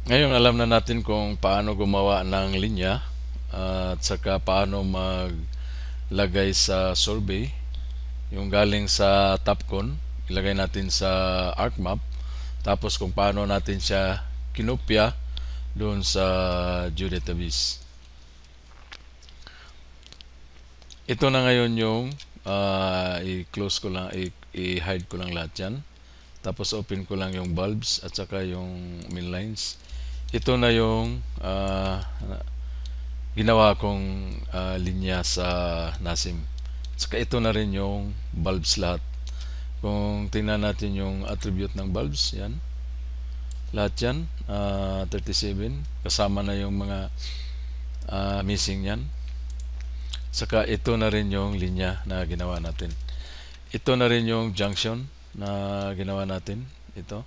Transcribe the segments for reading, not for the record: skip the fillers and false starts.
Ngayon alam na natin kung paano gumawa ng linya at saka paano maglagay sa survey. Yung galing sa Topcon, ilagay natin sa ArcMap. Tapos kung paano natin siya kinopya doon sa geodatabase. Ito na ngayon yung i-close ko lang, i-hide ko lang lahat yan. Tapos open ko lang yung bulbs at saka yung main lines. Ito na yung ginawa kong linya sa NASIM. Saka ito na rin yung bulbs lahat. Kung tingnan natin yung attribute ng bulbs, yan. Lahat yan, 37. Kasama na yung mga missing yan. Saka ito na rin yung linya na ginawa natin. Ito na rin yung junction na ginawa natin. Ito.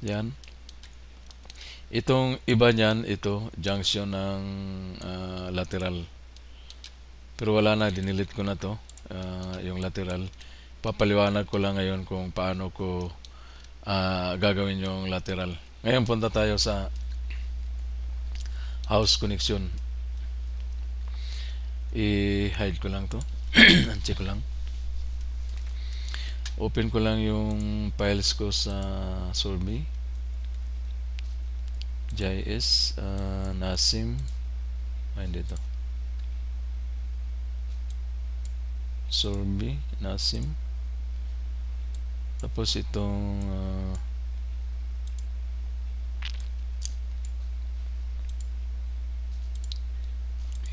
Yan. Itong iba niyan, ito, junction ng lateral. Pero wala na, dinilit ko na to, yung lateral. Papaliwanag ko lang ngayon kung paano ko gagawin yung lateral. Ngayon punta tayo sa house connection. I-hide ko lang to. Uncheck ko lang. Open ko lang yung files ko sa Survey. GIS, NASIM. Hindi to. Survey, NASIM. Tapos itong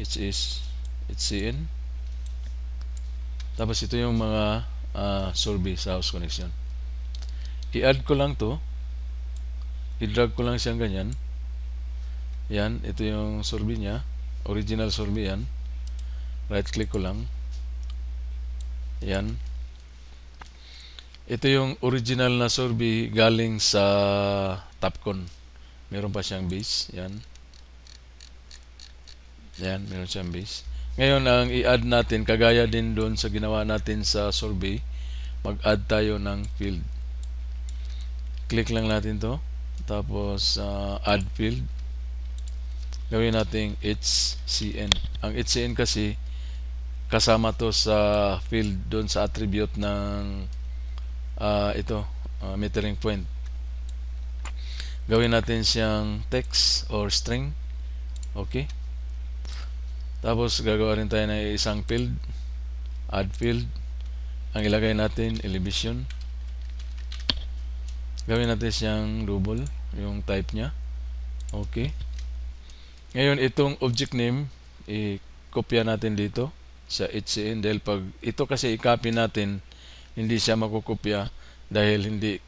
HCN. Tapos ito yung mga survey sa house connection. I-add ko lang to. I-drag ko lang siyang ganyan. Yan, ito yung survey niya. Original survey yan. Right click ko lang. Yan. Ito yung original na survey galing sa Topcon. Meron pa siyang base. Yan. Yan, meron siyang base. Ngayon, ang i-add natin, kagaya din doon sa ginawa natin sa survey, mag-add tayo ng field. Click lang natin to. Tapos, add field. Gawin natin HCN. Ang HCN kasi, kasama to sa field doon sa attribute ng metering point. Gawin natin siyang text or string. Okay. Tapos gagawa rin tayo ng isang field, add field. Ang ilagay natin elevation. Gawin natin siyang double yung type niya. Okay. Ngayon itong object name i-kopya natin dito sa HCN dahil pag ito kasi i-copy natin, hindi siya makukopya dahil hindi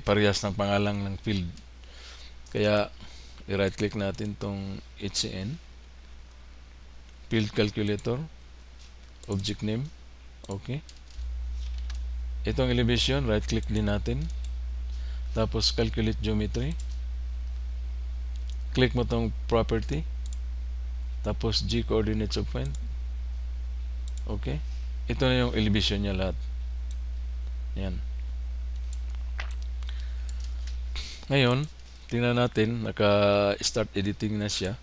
parehas ng pangalan ng field. Kaya i-right click natin tong HCN, field calculator, object name. Okay. Itong elevation, right click din natin. Tapos calculate geometry. Click mo tong property. Tapos G coordinates of point. Okay. Ito na yung elevation niya lahat. Yan. Ngayon, tingnan natin, naka-start editing na siya.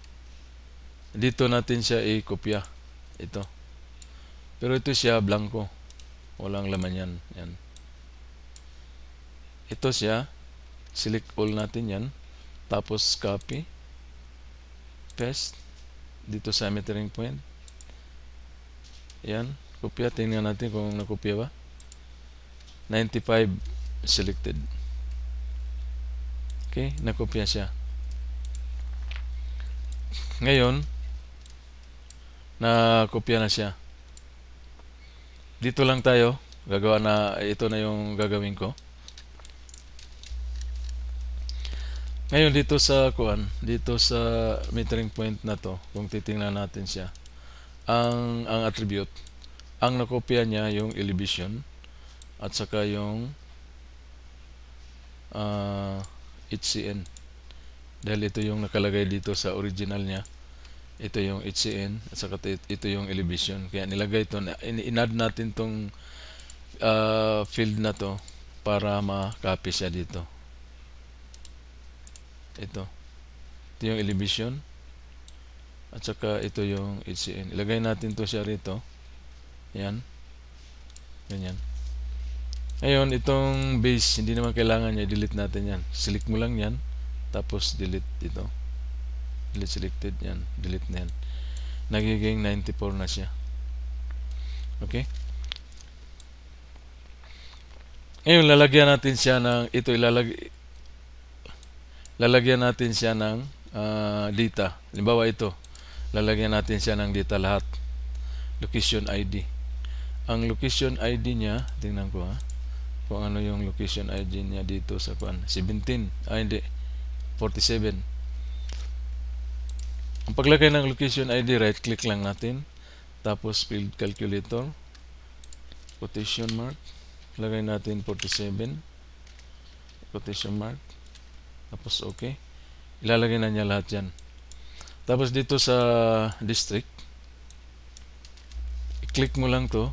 Dito natin siya i-kopya. Ito. Pero ito siya blanco. Walang laman yan. Yan. Ito siya. Select all natin yan. Tapos copy. Paste. Dito sa metering point. Yan. Kopya. Tingnan natin kung nakopya ba. 95 selected. Okay. Nakopya siya. Ngayon, nakopya na siya. Dito lang tayo. Gagawa na, ito na yung gagawin ko. Ngayon dito sa dito sa metering point na to, kung titingnan natin siya, ang attribute, ang nakopya niya yung elevation at saka yung HCN. Dahil ito yung nakalagay dito sa original niya. Ito yung HCN at saka ito yung elevation. Kaya nilagay ito, in-add natin tong field na to para ma-copy siya dito. Ito yung elevation. At saka ito yung HCN. Ilagay natin to siya rito. Yan. Ganyan. Ngayon, itong base, hindi naman kailangan niya. Delete natin yan. Select mo lang yan. Tapos delete ito. Delete selected. Yan. Delete na yan. Nagiging 94 na siya. Okay? Ngayon, lalagyan natin siya ng, lalagyan natin siya ng data. Halimbawa ito. Lalagyan natin siya ng data lahat. Location ID. Ang location ID niya, tingnan ko kung ano yung location ID niya dito sa kuan. 17. Hindi. 47. Ang paglagay ng location ID, right click lang natin. Tapos field calculator. Quotation mark. Lagay natin 47. Quotation mark. Tapos okay. Ilalagay na niya lahat yan. Tapos dito sa district, i-click mo lang to.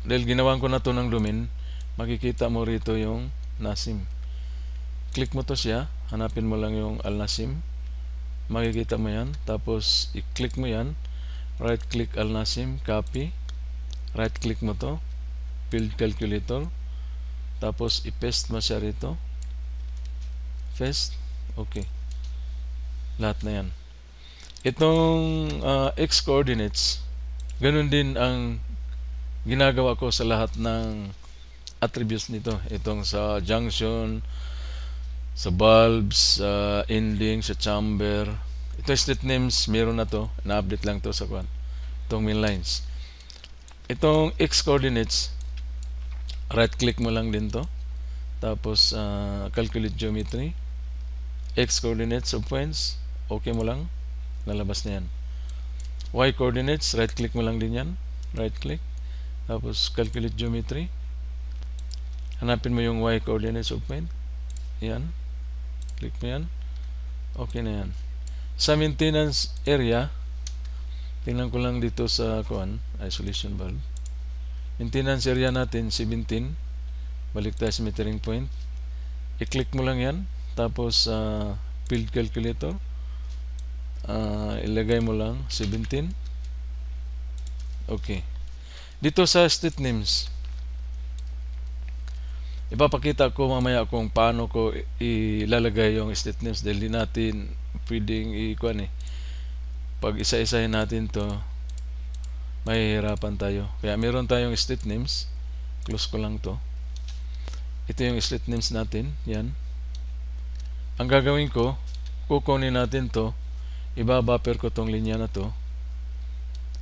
Dahil ginawan ko na to ng domain, makikita mo rito yung Nasim. Click mo to siya, hanapin mo lang yung Al Nasim. Makikita mo yan. Tapos i-click mo yan. Right click Al Nasim, copy. Right click mo to, field calculator. Tapos i-paste mo siya rito. Paste. Okay. Lahat na yan. Itong x coordinates, ganun din ang ginagawa ko sa lahat ng attributes nito. Itong sa junction, sa bulbs, sa ending, sa chamber. Ito state names, meron na to. Na-update lang to sa kwan. Itong main lines. Itong x coordinates, right click mo lang din to. Tapos calculate geometry. X coordinates of points, okay mo lang. Lalabas na yan. Y coordinates, right click mo lang din yan. Right click. Tapos calculate geometry. Hanapin mo yung Y coordinates of point. Yan. Click mo yan. Okay na yan. Sa maintenance area, tingnan ko lang dito sa isolation valve. Maintenance area natin 17. Balik tayo sa metering point. I-click mo lang yan. Tapos field calculator. Ilagay mo lang 17. Okay. Dito sa state names, ipapakita ko mamaya kung paano ko ilalagay yung state names dahil di natin pwedeng pag isa-isahin natin to, mahihirapan tayo. Kaya meron tayong state names. Close ko lang to. Ito yung state names natin. Yan. Ang gagawin ko, kukunin natin to, ibabuffer ko tong linya na to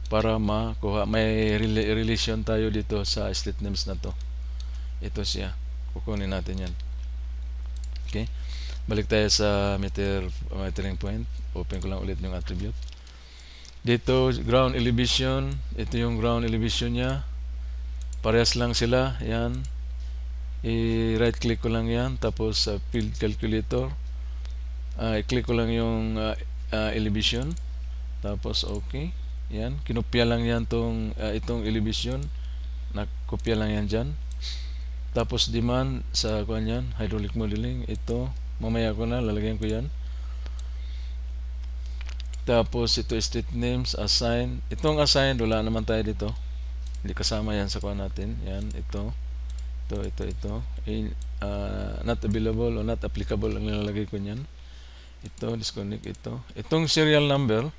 para makuha. May relation tayo dito sa state names na to. Ito siya. Kukunin natin yan. Okay. Balik tayo sa metering point. Open ko lang ulit yung attribute. Dito, ground elevation. Ito yung ground elevation niya. Parehas lang sila. Yan. I-right click ko lang yan. Tapos field calculator. I-click ko lang yung elevation. Tapos okay. Yan. Kinopya lang yan itong elevation. Nakopya lang yan dyan. Tapos demand sa yan. Hydraulic modeling. Ito. Mamaya ko na. Lalagyan ko yan. Tapos ito state names, assign. Itong assign, wala naman tayo dito. Hindi kasama yan sa kuha natin. Yan, ito. Not available or not applicable ang nilalagay ko niyan. Ito, disconnect ito. Itong serial number,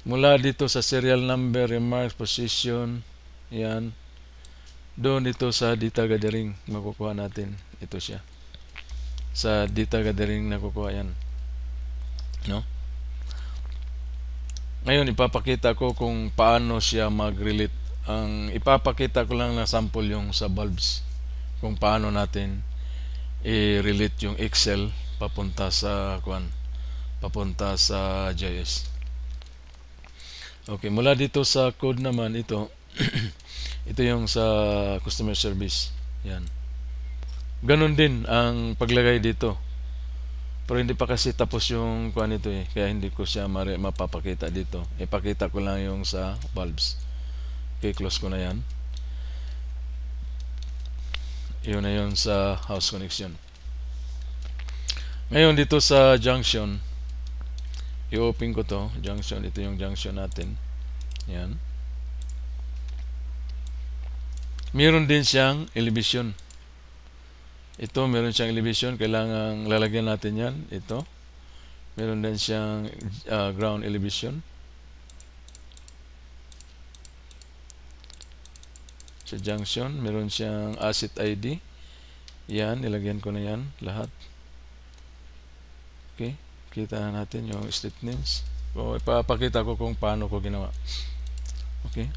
mula dito sa serial number, remarks, position, yan. Doon ito sa data gathering, makukuha natin. Ito siya. Sa data gathering nakukuha yan. No? Ngayon, ipapakita ko kung paano siya mag-relate. Ang ipapakita ko lang na sample yung sa bulbs. Kung paano natin i-relate yung Excel papunta sa JS. Okay, mula dito sa code naman ito. Ito yung sa customer service. Yan. Ganon din ang paglagay dito. Pero hindi pa kasi tapos yung ito kaya hindi ko siya mapapakita dito. Ipakita ko lang yung sa bulbs. Okay, close ko na yan. Yun na yun sa house connection. Ngayon dito sa junction, i-open ko to, junction, ito yung junction natin. Yan. Meron din siyang elevation. Ito, meron siyang elevation, kailangan lalagyan natin yan. Ito. Meron din siyang ground elevation. Sa junction, meron siyang asset ID. Yan, nilagyan ko na yan lahat. Okay, kita natin yung street names. So, ipapakita ko kung paano ko ginawa. Okay.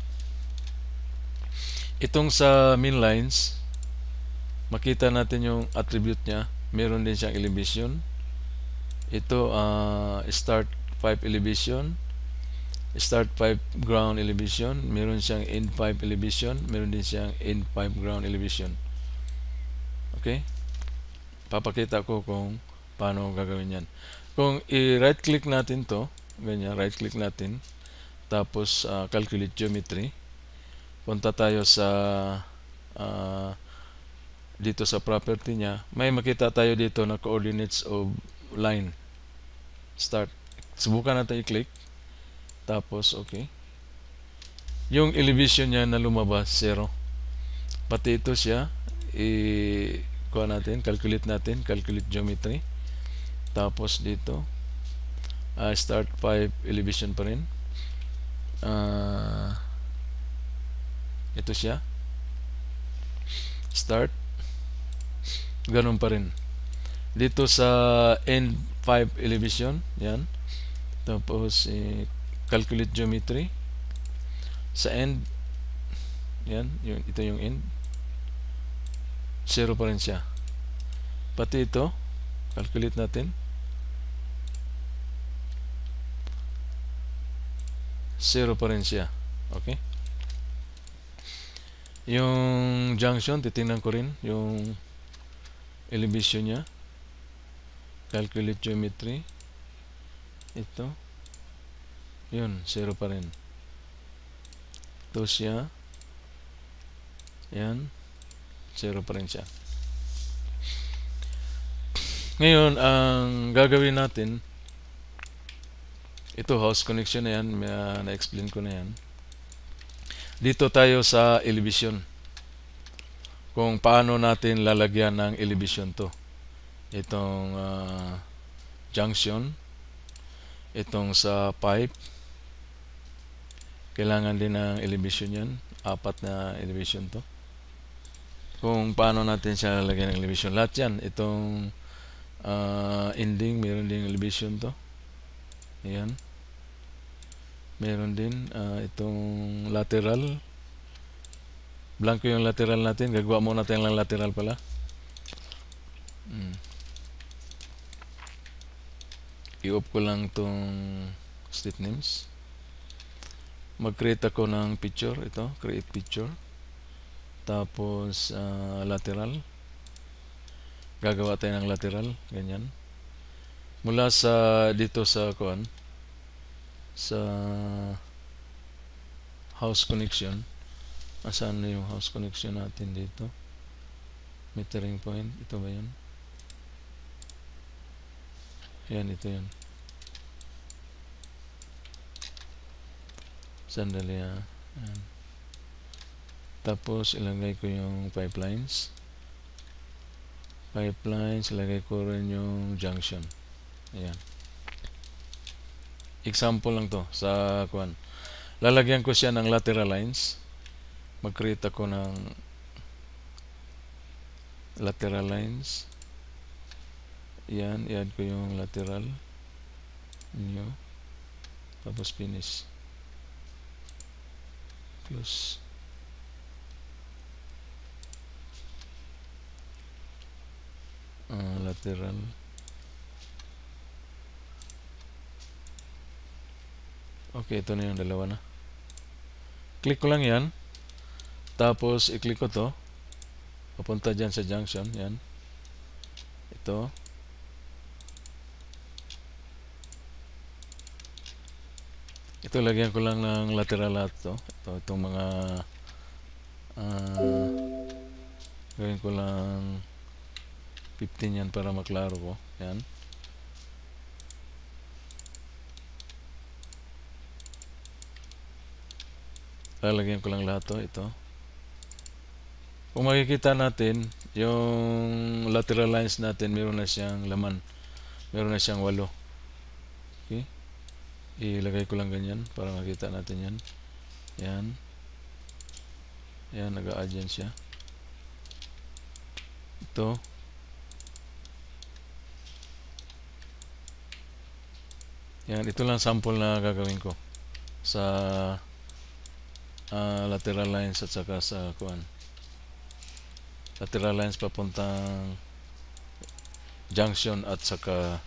Itong sa main lines, makita natin yung attribute niya. Meron din siyang elevation. Ito, start 5 elevation, start 5 ground elevation, meron siyang end 5 elevation, meron din siyang end 5 ground elevation. Okay? Papakita ko kung paano gagawin yan. Kung i-right click natin to, ganyan, right click natin, tapos calculate geometry, punta tayo sa dito sa property niya, may makita tayo dito na coordinates of line. Start. Subukan natin i-click. Tapos, okay. Yung elevation niya na lumabas, 0. Pati ito siya, kuha natin, calculate geometry. Tapos dito, start 5 elevation pa rin. Ito siya. Start. Ganun pa rin. Dito sa end 5 elevation, yan. Tapos calculate geometry. Sa end, yan, ito yung end. 0 pa rin siya. Pati ito, calculate natin. 0 pa rin siya. Okay? Yung junction, titingnan ko rin yung elevation niya. Calculate geometry. Ito. Yun, 0 pa rin. Ito siya. Yan. 0 pa rin siya. Ngayon, ang gagawin natin, ito house connection na yan. Na-explain ko na yan. Dito tayo sa elevation. Kung paano natin lalagyan ng elevation to. Itong junction. Itong sa pipe. Kailangan din ng elevation yan. 4 na elevation to. Kung paano natin siya lalagyan ng elevation. Lahat yan. Itong ending, meron din elevation to. Ayan. Meron din itong lateral. Blanco yung lateral natin. Gagawa muna tayo ng lateral pala. I-off ko lang itong state names. Mag-create ako ng picture. Ito, create picture. Tapos lateral. Gagawa tayo ng lateral. Ganyan. Mula sa dito sa kuan, sa house connection. Asan na yung house connection natin dito? Metering point. Ito ba yun? Yan, ito yun. Sandali Yan. Tapos, ilagay ko yung pipelines. Ilagay ko rin yung junction. Ayan. Example lang to sa kuan. Lalagyan ko siya ng lateral lines. Mag-create ako ng lateral lines. Yan, i-add ko yung lateral. New. Tapos finish. Close. Lateral. Okay, ito na yung dalawa na. Click ko lang yan. Tapos, i-click ko to. Papunta dyan sa junction. Yan. Ito. Ito, lagyan ko lang ng lateral lahat to. Itong mga gawin ko lang 15 yan para maklaro ko. Yan. lalagyan ko lang lahat to, ito. Kung makikita natin, yung lateral lines natin, meron na siyang laman. Meron na siyang 8. Okay? Ilagay ko lang ganyan para makita natin yan. Yan. Yan, nag-a-add yan siya. Ito. Yan, ito lang sample na gagawin ko sa lateral lines at saka sa kuan. Lateral lines papuntang junction at saka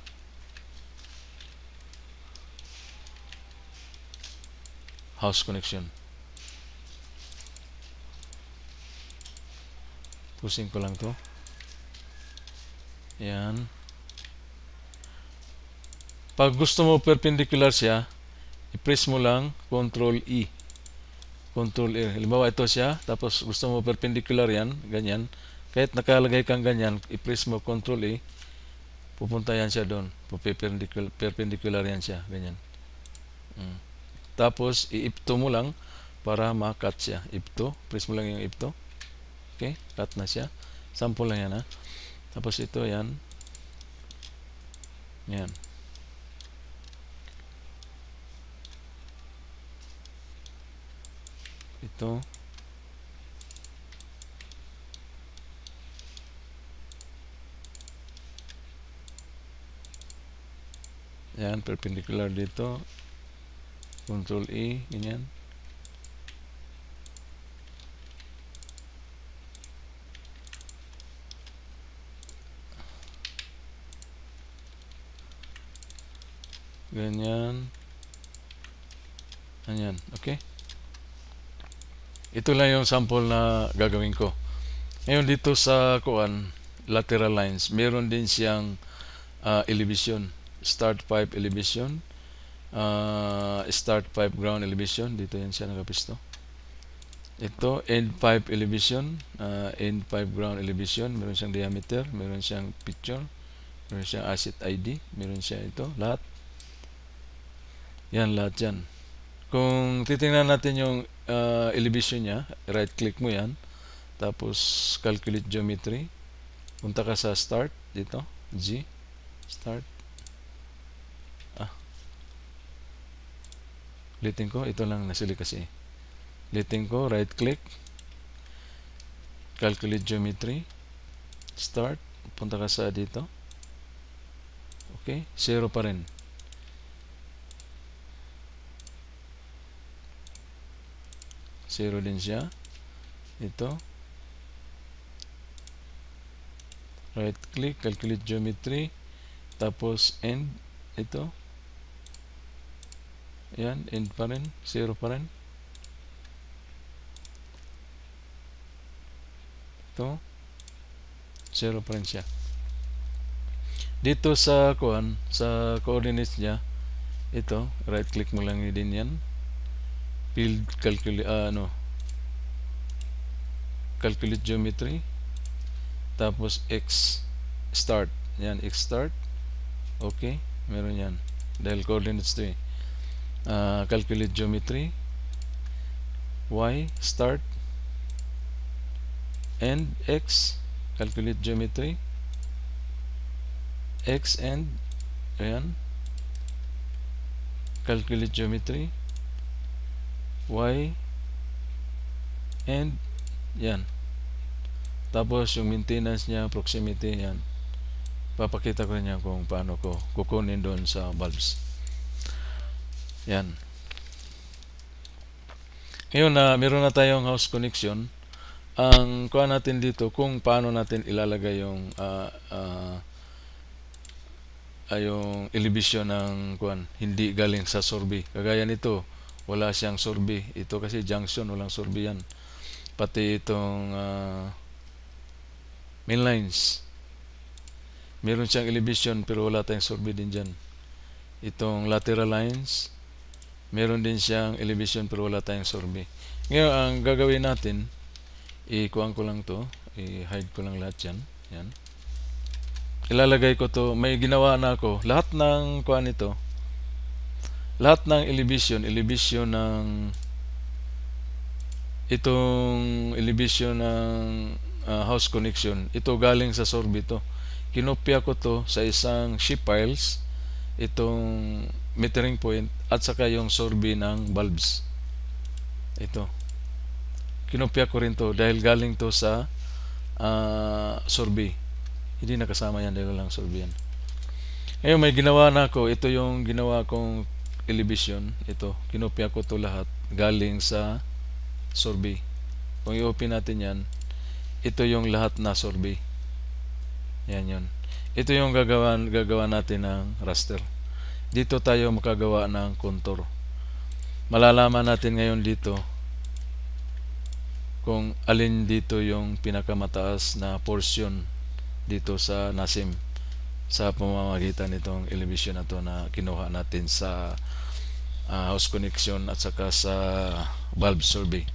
house connection. Pusing ko lang to. Yan. Pag gusto mo perpendicular siya, i-press mo lang Control E. Control E. Halimbawa ito siya, tapos gusto mo perpendicular yan, ganyan. Kahit nakalagay kang ganyan, i-press mo Control E, pupunta yan siya doon. Perpendicular yan siya, ganyan. Tapos, i-F2 mo lang para ma-cut siya. F2, press mo lang yung F2. Okay, cut na siya. Sample lang yan ha. Tapos ito, yan. Yan. Ito. Yan, perpendicular dito. Control E, ganyan. Ganyan. Ganyan, okay? Ito lang yung sample na gagawin ko. Ngayon dito sa kuan, lateral lines, meron din siyang elevation. Start pipe elevation. Start pipe ground elevation. Dito yan siya nakapisto. Ito, end pipe elevation. End pipe ground elevation. Meron siyang diameter. Meron siyang picture. Meron siyang asset ID. Meron siya ito. Lahat. Yan, lahat yan. Kung titingnan natin yung elevation niya, right click mo yan. Tapos, calculate geometry. Punta ka sa start. Dito. G. Start. Ulitin ko. Ito lang nasili kasi. Ulitin ko. Right click. Calculate geometry. Start. Punta ka sa dito. Okay. 0 pa rin. Zero din siya. Ito. Right click, calculate geometry. Tapos end. Ito. Yan, end pa rin. 0 pa rin. Ito. 0 pa rin siya. Dito sa kuan, sa coordinates niya, ito, right click mo lang din yan. Field calculate geometry, tapos X start, yan, X start. Okay, meron yan dahil coordinates to calculate geometry, Y start, and X calculate geometry, X and ayan, calculate geometry, Y and yan. Tapos yung maintenance niya, proximity, yan. Papakita ko niya kung paano ko kukunin doon sa bulbs. Yan. Ngayon na meron na tayong house connection, ang kuha natin dito kung paano natin ilalagay yung yung elevation ng kuan, hindi galing sa sorbi. Kagaya nito, wala siyang sorbi. Ito kasi junction, walang sorbi yan. Pati itong main lines, meron siyang elevation pero wala tayong sorbi din dyan. Itong lateral lines, meron din siyang elevation pero wala tayong sorbi. Ngayon, ang gagawin natin, i-kuhan ko lang to, i-hide ko lang lahat yan. Yan. Ilalagay ko to, may ginawa na ako. Lahat ng kuhan nito, lahat ng elevation ng itong elevation ng house connection, ito galing sa survey to. Kinopya ko to sa isang ship files, itong metering point at saka yung survey ng bulbs. Ito. Kinopya ko rin to dahil galing to sa survey. Hindi nakasama yan dahil lang survey yan. Ngayon may ginawa na ako. Ito yung ginawa kong elevation. Ito. Kinopya ko to lahat galing sa survey. Kung i-open natin yan, ito yung lahat na survey. Yan yun. Ito yung gagawa natin ng raster. Dito tayo makagawa ng contour. Malalaman natin ngayon dito kung alin dito yung pinakamataas na portion dito sa NASIM sa pamamagitan nitong elevation na to na kinuha natin sa house connection at saka sa bulb survey.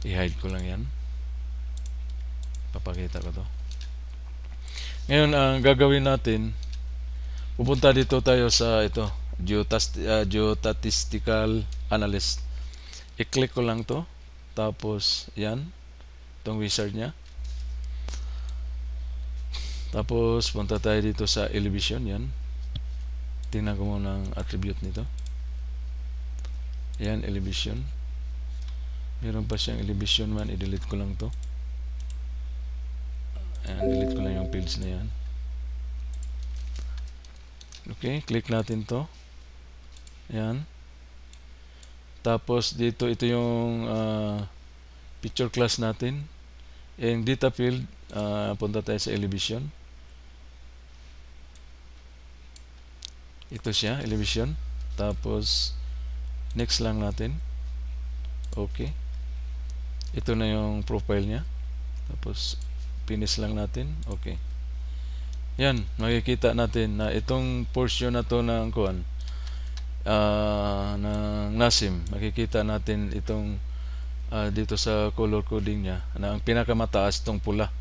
I-hide ko lang yan. Papakita ko to. Ngayon ang gagawin natin, pupunta dito tayo sa ito, geostatistical analyst. I-click ko lang to. Tapos, yan. Itong wizard nya. Tapos, punta tayo dito sa elevation. Yan. Tingnan ko muna ang attribute nito. Yan, elevation. Meron pa siyang elevation man. I-delete ko lang to. Ayan, delete ko lang yung fields na yan. Okay, click natin to. Yan. Tapos dito ito yung picture class natin. Yung data field, punta tayo sa elevation. Ito siya, elevation. Tapos next lang natin. Okay. Ito na yung profile niya. Tapos finish lang natin. Okay. Yan, makikita natin na itong portion na to ng kuan ng NASIM, makikita natin itong dito sa color coding niya na ang pinakamataas itong pula,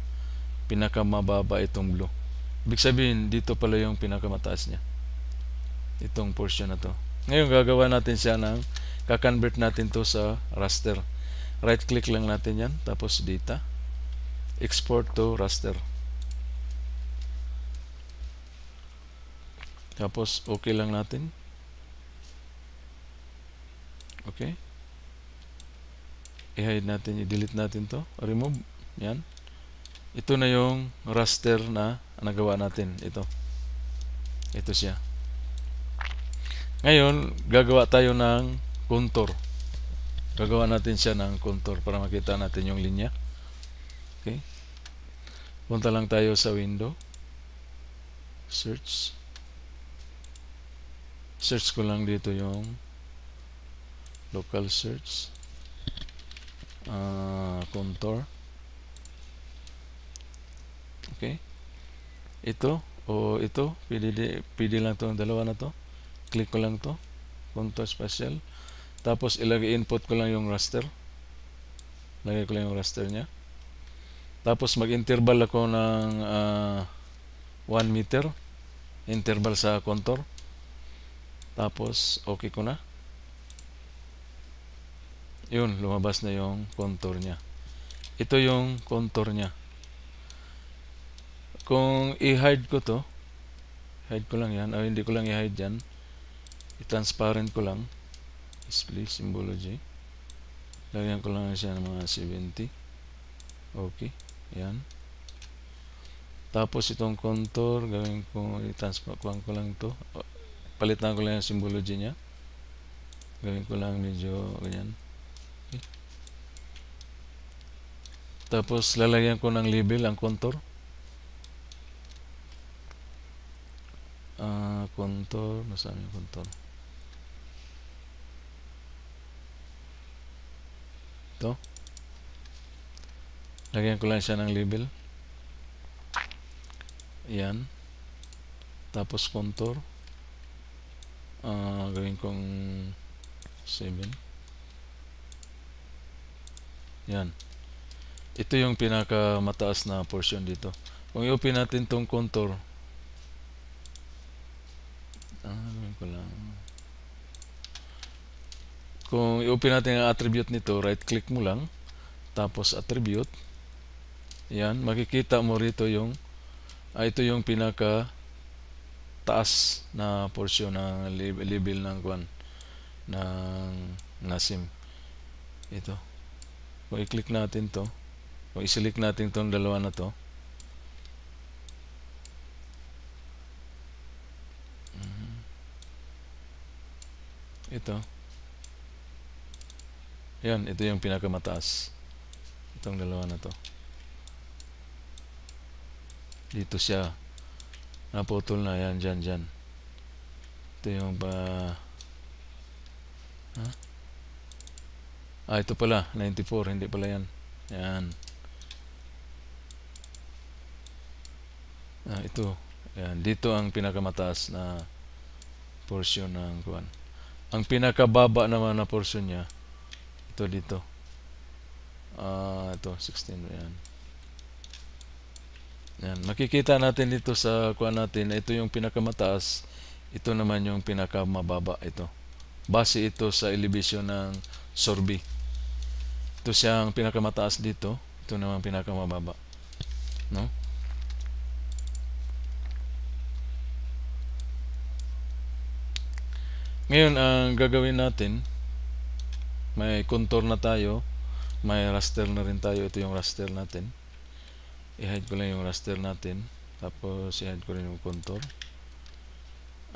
pinakamababa itong blue. Ibig sabihin dito pala yung pinakamataas niya, itong portion na to. Ngayon gagawa natin siya ng kakonvert natin to sa raster. Right click lang natin yan, tapos data, export to raster, tapos okay lang natin. Okay. I-hide natin, i-delete natin to. Remove. Yan. Ito na yung raster na nagawa natin. Ito. Ito siya. Ngayon, gagawa tayo ng contour. Gagawa natin siya ng contour para makita natin yung linya. Okay. Punta lang tayo sa window. Search. Search ko lang dito yung local search, contour. Okay. Ito pwede lang to, dalawa na to. Click ko lang to, contour spatial. Tapos ilagay input ko lang yung raster. Lagay ko lang yung raster nya. Tapos mag-interval ako ng 1 meter interval sa contour. Tapos okay ko na. Yun, lumabas na yung contour nya. Ito yung contour nya. Kung i-hide ko to, hide ko lang yan, o hindi ko lang i-hide yan, i-transparent ko lang, display symbology, lagyan ko lang siya ng mga 70. Okay, yan. Tapos itong contour, gawin ko, i-transparent ko lang to, palitan ko lang yung symbology nya, gawin ko lang medyo ganyan. Okay. Tapos lalagyan ko ng label ang contour. Contour, nasaan yung contour? Ito. Lagyan ko lang siya ng label. Yan. Tapos contour. Gawin kong 7. Yan. Ito yung pinakamataas na portion dito. Kung i-open natin tong contour, gawin ko lang. Kung i-open natin ang attribute nito, right click mo lang, tapos attribute. Yan, makikita mo rito yung ito yung pinaka taas na portion ng label ng kuan ng NASIM. Ito. Kung i-click natin to, kung i-select natin tong dalawa na to, ito. Yan, ito yung pinakamataas. Itong dalawa na to. Dito siya. Naputol na yan, dyan. Ito yung ito pala, 94, hindi pala yan. Yan. Ito. Yan, dito ang pinakamataas na portion ng kuan. Ang pinakababa naman na portion niya, ito dito. Ito, 16, yan. Yan, makikita natin dito sa kuan natin na ito yung pinakamataas, ito naman yung pinakamababa ito. Base ito sa elevation ng Sorby. Ito siyang pinakamataas dito, ito naman pinakamababa. No? Ngayon, ang gagawin natin, may contour na tayo, may raster na rin tayo. Ito yung raster natin. I-hide ko lang yung raster natin, tapos i-hide ko rin yung contour.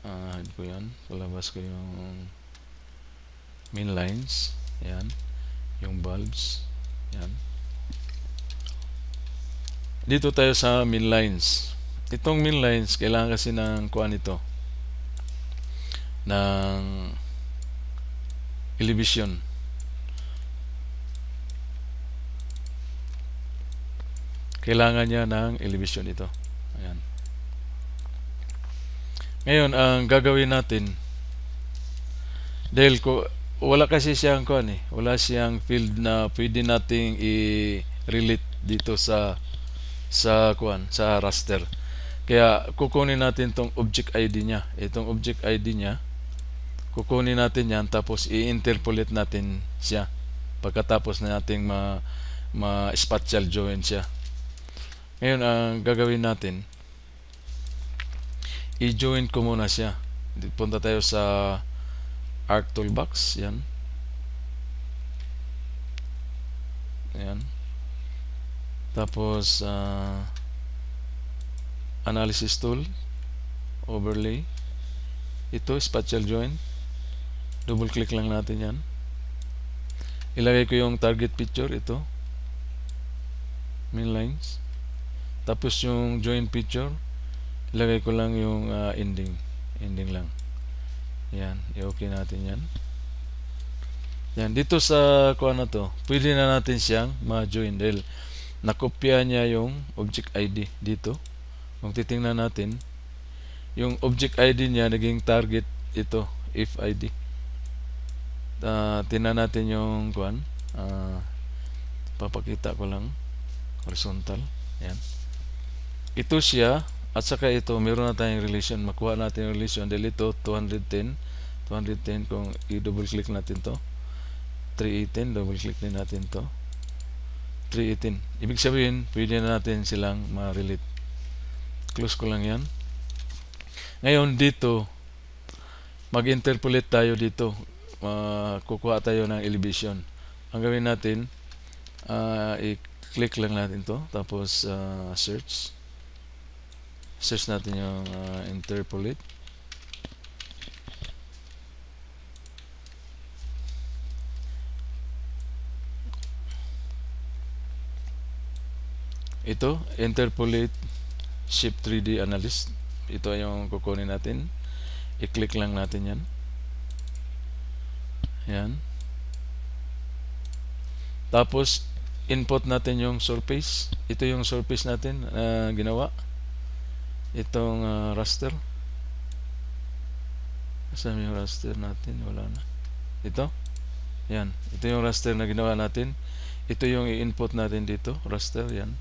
Hide ko yan, palabas ko yung main lines, yan, yung bulbs, yan. Dito tayo sa main lines. Itong main lines, kailangan kasi ng kuan ito, ng elevation. Kailangan niya ng elevation ito. Ayan. Ngayon, ang gagawin natin, dahil wala kasi siyang kuan wala siyang field na pwede nating i-relate dito sa kuan, sa raster. Kaya kukunin natin tong object ID niya. Itong object ID niya, kukunin natin yan, tapos i-interpolate natin siya pagkatapos na nating ma-spatial join siya. Ngayon, ang gagawin natin, i-join ko muna siya. Punta tayo sa Arc Toolbox, yan. Yan. Tapos Analysis Tool, Overlay. Ito, Spatial Join. Double click lang natin yan. Ilagay ko yung target picture, ito. Main lines. Tapos yung join picture, ilagay ko lang yung ending. Ending lang. Yan, i-okay natin yan. Yan, dito sa kuha na to, pwede na natin siyang ma-join dahil nakopya niya yung object ID dito. Kung titingnan natin, yung object ID niya naging target ito, if ID. Tingnan natin yung kuan. Papakita ko lang horizontal. Yan. Ito siya at saka ito meron na tayong relation. Makuha natin yung relation dahil ito 210 kung i-double click natin to 318, double click din natin to 318. Ibig sabihin pwede na natin silang ma-relate. Close ko lang yan. Ngayon dito mag-interpolate tayo dito. Kukuha tayo ng elevation. Ang gawin natin, i-click lang natin to, tapos search natin yung interpolate. Ito, interpolate Shape 3D Analyst. Ito yung kukunin natin. I-click lang natin yan. Yan. Tapos input natin yung surface. Ito yung surface natin ginawa. Itong raster. Saan yung raster natin? Wala na. Ito. Yan. Ito yung raster na ginawa natin. Ito yung i-input natin dito. Raster. Yan.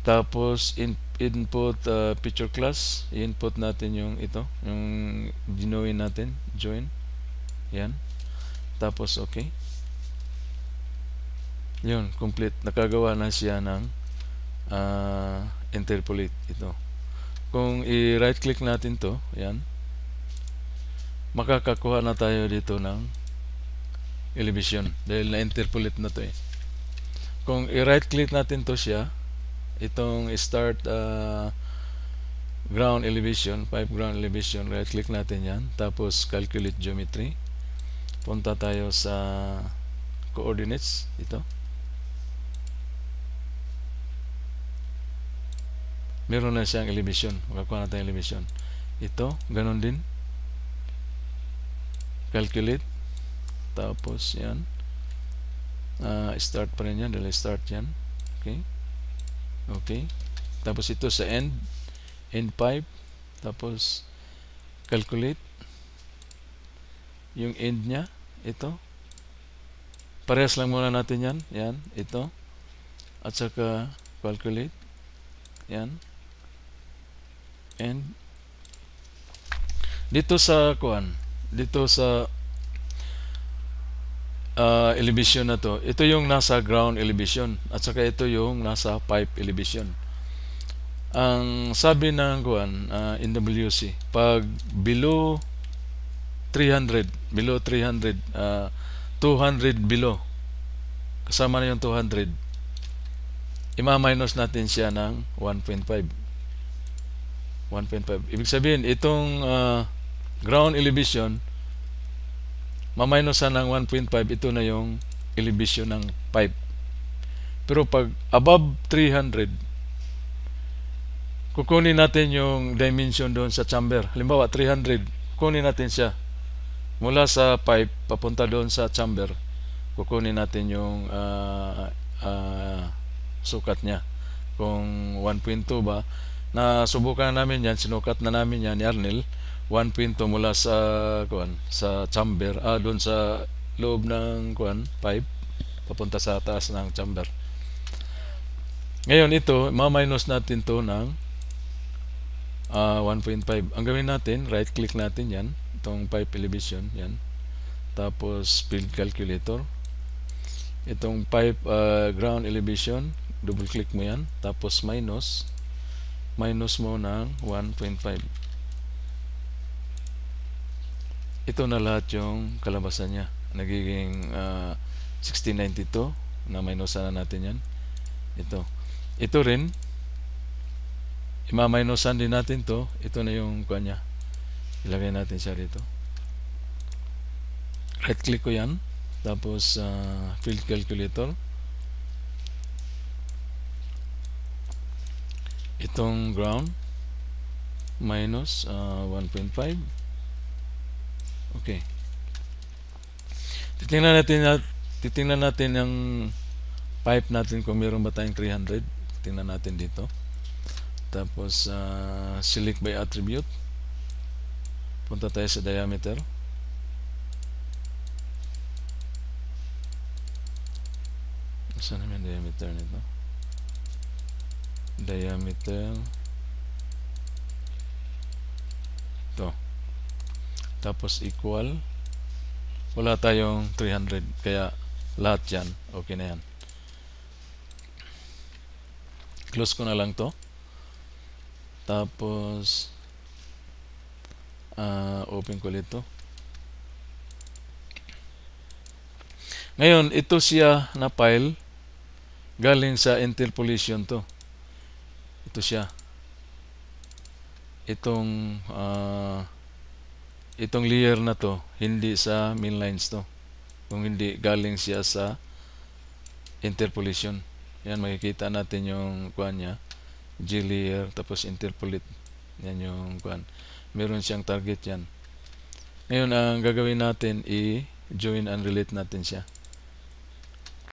Tapos input picture class. I-input natin yung ito. Yung join natin. Join. Yan. Tapos okay. Yun, complete. Nakagawa na siya ng interpolate ito. Kung i-right click natin to, yan, makakakuha na tayo dito ng elevation dahil na-interpolate na to eh. Kung i-right click natin to siya, itong start ground elevation, pipe ground elevation, right click natin yan, tapos calculate geometry. Punta tayo sa coordinates, ito. Meron na siyang elevation, makakuha na tayong elevation. Ito, ganun din. Calculate, tapos yan. Start pa rin yan, dahil start yan. Okay. Okay. Tapos ito sa end pipe, tapos calculate yung end nya, ito. Parehas lang muna natin yan, yan, ito. At saka calculate, yan. And dito sa kuan, dito sa elevation na to, ito yung nasa ground elevation at saka ito yung nasa pipe elevation. Ang sabi ng kuan, NWC, pag below 300, 200 below, kasama na yung 200, ima-minus natin siya ng 1.5. Ibig sabihin, itong ground elevation, ma-minusan ng 1.5, ito na yung elevation ng pipe. Pero pag above 300, kukunin natin yung dimension doon sa chamber. Halimbawa, 300, kukunin natin siya. Mula sa pipe, papunta doon sa chamber, kukunin natin yung sukat niya. Kung 1.2 ba, nasubukan namin yan, sinukat na namin yan ni Arnel, 1.2 mula sa chamber, doon sa loob ng pipe, papunta sa taas ng chamber. Ngayon ito, ma-minus natin to ng 1.5. Ang gawin natin, right click natin yan, itong pipe elevation, yan. Tapos field calculator. Itong pipe ground elevation, double click mo yan, tapos minus mo ng 1.5. Ito na lahat yung kalabasan niya. Nagiging 1692 na minusan na natin yan. Ito rin, ima-minusan din natin to. Ito na yung kuha niya. Ilagay natin siya dito. Right click ko yan. Tapos field calculator. Itong ground minus 1.5. Okay. Titingnan natin ang pipe natin kung meron ba tayong 300. Tingnan natin dito. Tapos select by attribute. Punta tayo sa diameter. Saan naman diameter nito? Diameter. Ito. Tapos equal. Wala tayong 300. Kaya lahat yan. Okay na yan. Close ko na lang to. Tapos open ko ulit to. Ngayon, ito siya na file galing sa interpolation to. Ito siya. Itong layer na to, hindi sa main lines to. Kung hindi, galing siya sa interpolation. Yan, makikita natin yung kuan niya. G layer, tapos interpolate. Yan yung kuan. Meron siyang target yan. Ngayon, ang gagawin natin, i-join and relate natin siya.